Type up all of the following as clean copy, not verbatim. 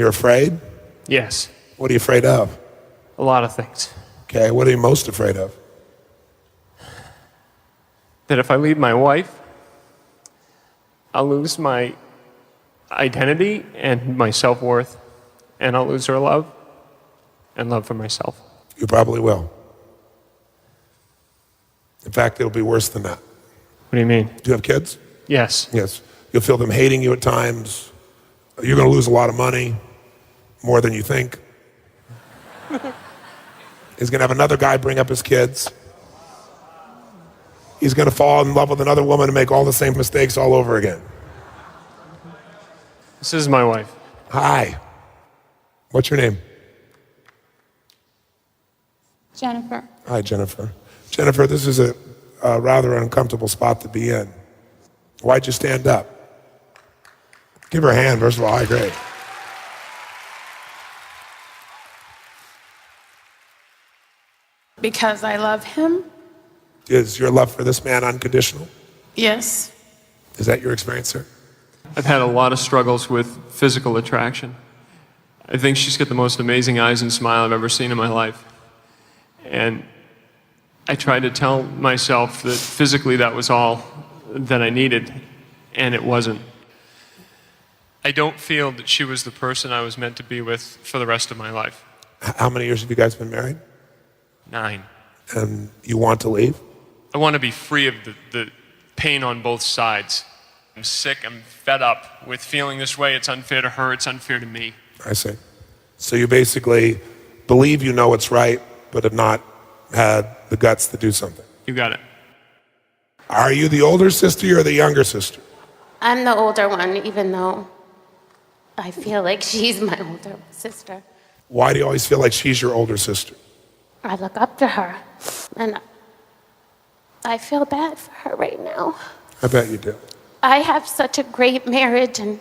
You're afraid? Yes. What are you afraid of? A lot of things. Okay, what are you most afraid of? That if I leave my wife, I'll lose my identity and my self-worth, and I'll lose her love and love for myself. You probably will. In fact, it'll be worse than that. What do you mean? Do you have kids? Yes. Yes. You'll feel them hating you at times. You're going to lose a lot of money, more than you think. He's going to have another guy bring up his kids. He's going to fall in love with another woman and make all the same mistakes all over again. This is my wife. Hi. What's your name? Jennifer. Hi, Jennifer. Jennifer, this is a rather uncomfortable spot to be in. Why'd you stand up? Give her a hand, first of all. Hi, great. Because I love him? Is your love for this man unconditional? Yes. Is that your experience, sir? I've had a lot of struggles with physical attraction. I think she's got the most amazing eyes and smile I've ever seen in my life. And I tried to tell myself that physically that was all that I needed, and it wasn't. I don't feel that she was the person I was meant to be with for the rest of my life. How many years have you guys been married? 9. And you want to leave? I want to be free of the pain on both sides. I'm sick, I'm fed up with feeling this way. It's unfair to her, it's unfair to me. I see. So you basically believe you know what's right, but have not had the guts to do something. You got it. Are you the older sister or the younger sister? I'm the older one, even though I feel like she's my older sister. Why do you always feel like she's your older sister? I look up to her, and I feel bad for her right now. I bet you do. I have such a great marriage, and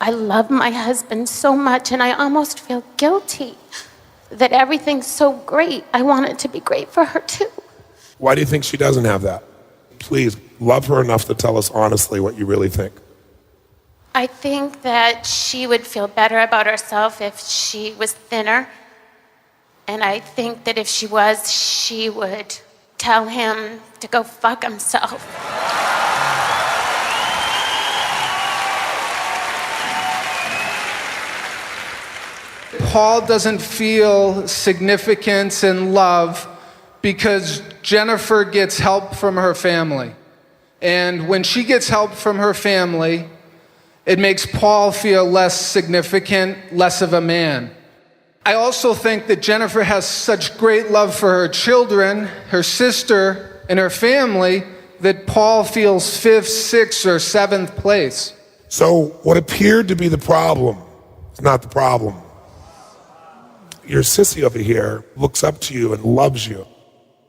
I love my husband so much, and I almost feel guilty that everything's so great. I want it to be great for her too. Why do you think she doesn't have that? Please, love her enough to tell us honestly what you really think. I think that she would feel better about herself if she was thinner. And I think that if she was, she would tell him to go fuck himself. Paul doesn't feel significance and love because Jennifer gets help from her family. And when she gets help from her family, it makes Paul feel less significant, less of a man. I also think that Jennifer has such great love for her children, her sister, and her family that Paul feels 5th, 6th, or 7th place. So what appeared to be the problem is not the problem. Your sissy over here looks up to you and loves you.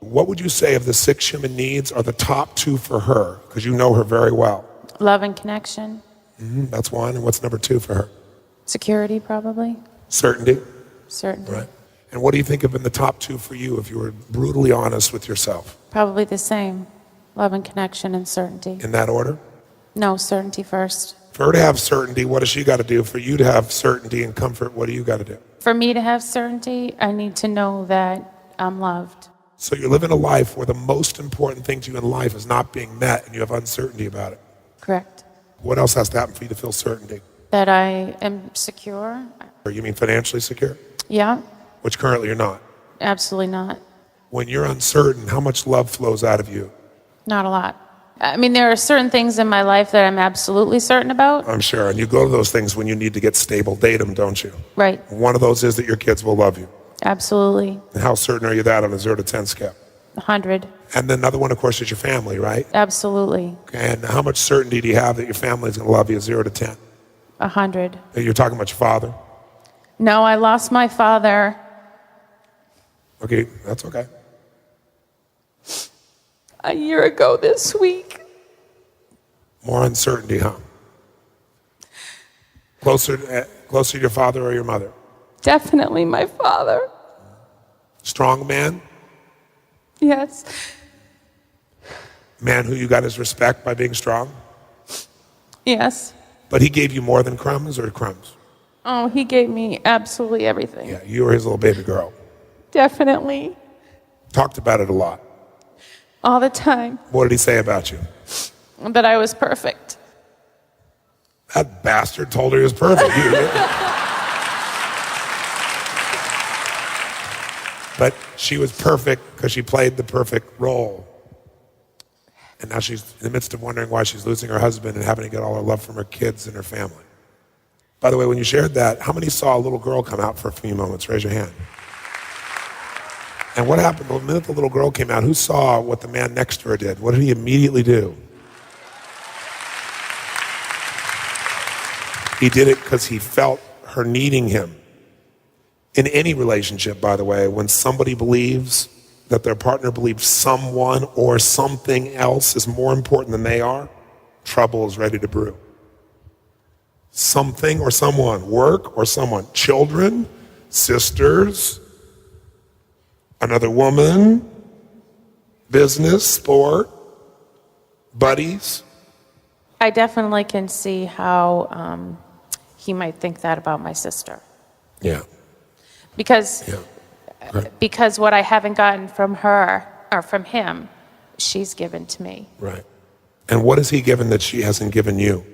What would you say of the 6 human needs are the top 2 for her? Because you know her very well. Love and connection. That's 1. And what's number 2 for her? Security, probably. Certainty. Certainty. Right. And what do you think have been the top 2 for you if you were brutally honest with yourself? Probably the same. Love and connection and certainty. In that order? No, certainty first. For her to have certainty, what does she got to do? For you to have certainty and comfort, what do you got to do? For me to have certainty, I need to know that I'm loved. So you're living a life where the most important thing to you in life is not being met and you have uncertainty about it. Correct. What else has to happen for you to feel certainty? That I am secure. Or you mean financially secure? Yeah, Which currently you're not. absolutely not. When you're uncertain, how much love flows out of you? Not a lot. I mean, there are certain things in my life that I'm absolutely certain about. I'm sure. And you go to those things when you need to get stable datum, don't you? Right. One of those is that your kids will love you. Absolutely. And how certain are you that on a 0 to 10 scale? 100. And then another one, of course, is your family, right? Absolutely. And how much certainty do you have that your family is going to love you 0 to 10? 100. You're talking about your father? No, I lost my father. Okay, that's okay. A year ago this week. More uncertainty, huh? Closer to your father or your mother? Definitely my father. Strong man? Yes. Man who you got his respect by being strong? Yes. But he gave you more than crumbs or crumbs? Oh, he gave me absolutely everything. Yeah, you were his little baby girl. Definitely. Talked about it a lot. All the time. What did he say about you? That I was perfect. That bastard told her he was perfect. But she was perfect because she played the perfect role. And now she's in the midst of wondering why she's losing her husband and having to get all her love from her kids and her family. By the way, when you shared that, how many saw a little girl come out for a few moments? Raise your hand. And what happened the minute the little girl came out? Who saw what the man next to her did? What did he immediately do? He did it because he felt her needing him. In any relationship, by the way, when somebody believes that their partner believes someone or something else is more important than they are, trouble is ready to brew. Something or someone, work or someone, children, sisters, another woman, business, sport, buddies. I definitely can see how he might think that about my sister. Yeah. Because Right. because what I haven't gotten from her or from him, she's given to me. Right. And what has he given that she hasn't given you?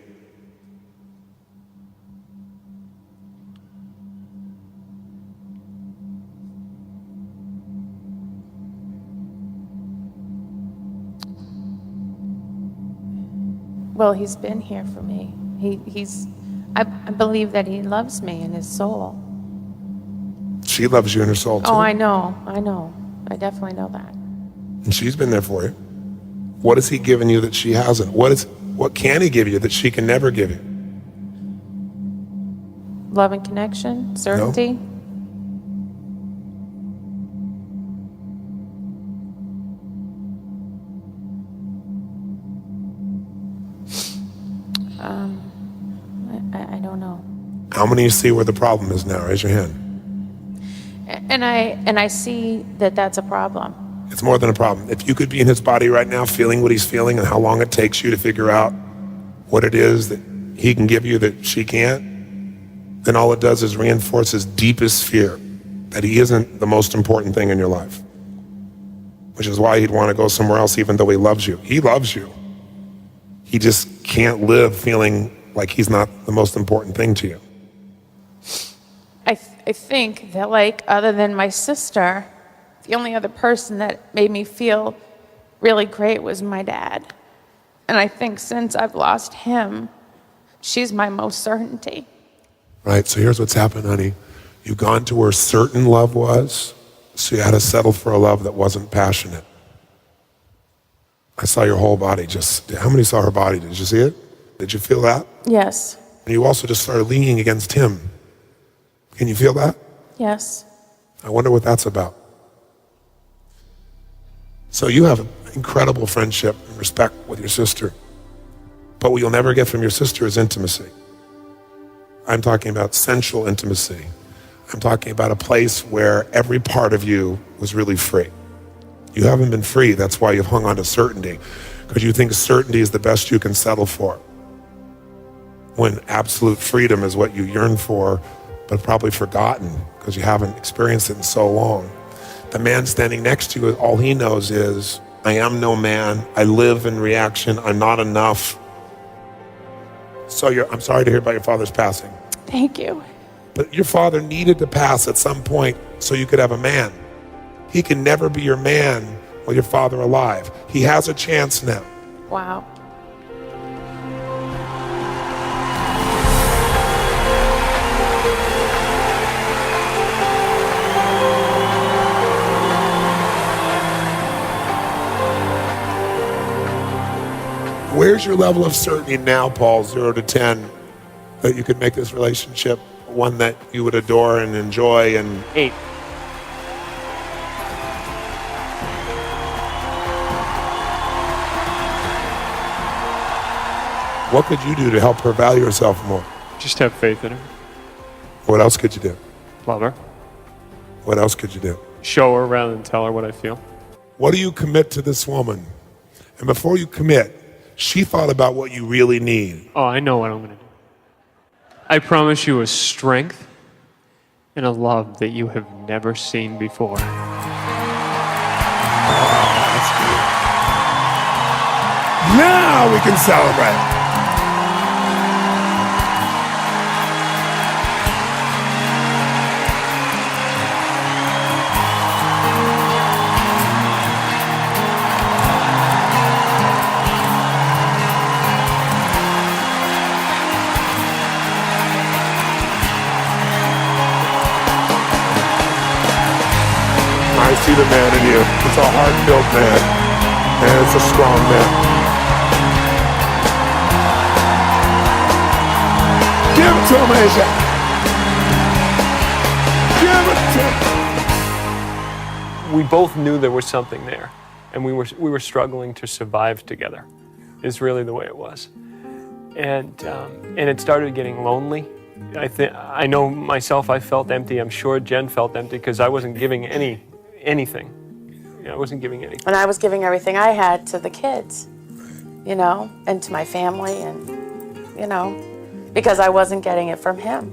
Well, he's been here for me. I believe that he loves me in his soul. She loves you in her soul too. Oh, I know. I definitely know that. And she's been there for you. What has he given you that she hasn't? What can he give you that she can never give you? Love and connection, certainty. I don't know. How many of you see where the problem is now? Raise your hand. And I see that that's a problem. It's more than a problem. If you could be in his body right now, feeling what he's feeling and how long it takes you to figure out what it is that he can give you that she can't, then all it does is reinforce his deepest fear that he isn't the most important thing in your life, which is why he'd want to go somewhere else even though he loves you. He loves you. He just can't live feeling like he's not the most important thing to you. I think that, like, other than my sister, the only other person that made me feel really great was my dad. And I think since I've lost him, she's my most certainty. Right, so here's what's happened, honey. You've gone to where certain love was, so you had to settle for a love that wasn't passionate. I saw your whole body how many saw her body? Did you see it? Did you feel that? Yes. And you also just started leaning against him. Can you feel that? Yes. I wonder what that's about. So you have an incredible friendship and respect with your sister. But what you'll never get from your sister is intimacy. I'm talking about sensual intimacy. I'm talking about a place where every part of you was really free. You haven't been free. That's why you've hung on to certainty, because you think certainty is the best you can settle for, when absolute freedom is what you yearn for, but probably forgotten because you haven't experienced it in so long. The man standing next to you, all he knows is, I am no man. I live in reaction. I'm not enough. So I'm sorry to hear about your father's passing. Thank you. But your father needed to pass at some point so you could have a man. He can never be your man while your father alive. He has a chance now. Wow. Where's your level of certainty now, Paul, 0 to 10, that you could make this relationship one that you would adore and enjoy? And 8. what could you do to help her value herself more? Just have faith in her. What else could you do? Love her. What else could you do? Show her rather than tell her what I feel. What do you commit to this woman? And before you commit, she thought about what you really need. Oh, I know what I'm going to do. I promise you a strength and a love that you have never seen before. Now we can celebrate. I see the man in you. It's a heart-filled man, and it's a strong man. Give it to him, Asia. Give it to him. We both knew there was something there, and we were struggling to survive together. Is really the way it was, and it started getting lonely. I know myself. I felt empty. I'm sure Jen felt empty because I wasn't giving anything. I wasn't giving anything. And I was giving everything I had to the kids, you know, and to my family, and, you know, because I wasn't getting it from him.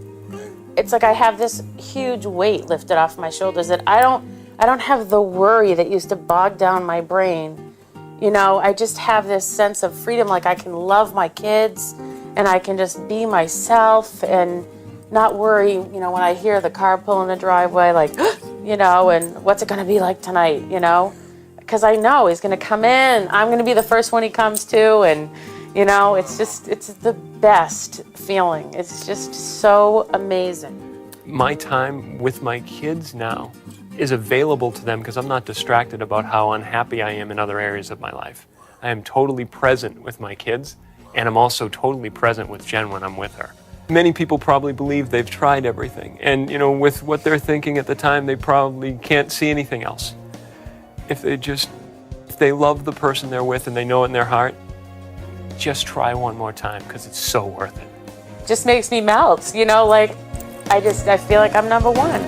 It's like I have this huge weight lifted off my shoulders that I don't have the worry that used to bog down my brain. You know, I just have this sense of freedom, like I can love my kids and I can just be myself and not worry, you know, when I hear the car pull in the driveway, like, you know, and what's it going to be like tonight, you know? Because I know he's going to come in. I'm going to be the first one he comes to. And, you know, it's the best feeling. It's just so amazing. My time with my kids now is available to them because I'm not distracted about how unhappy I am in other areas of my life. I am totally present with my kids, and I'm also totally present with Jen when I'm with her. Many people probably believe they've tried everything, and you know, with what they're thinking at the time, they probably can't see anything else. If they love the person they're with and they know it in their heart, just try one more time because it's so worth it. Just makes me melt, you know, like I feel like I'm number one.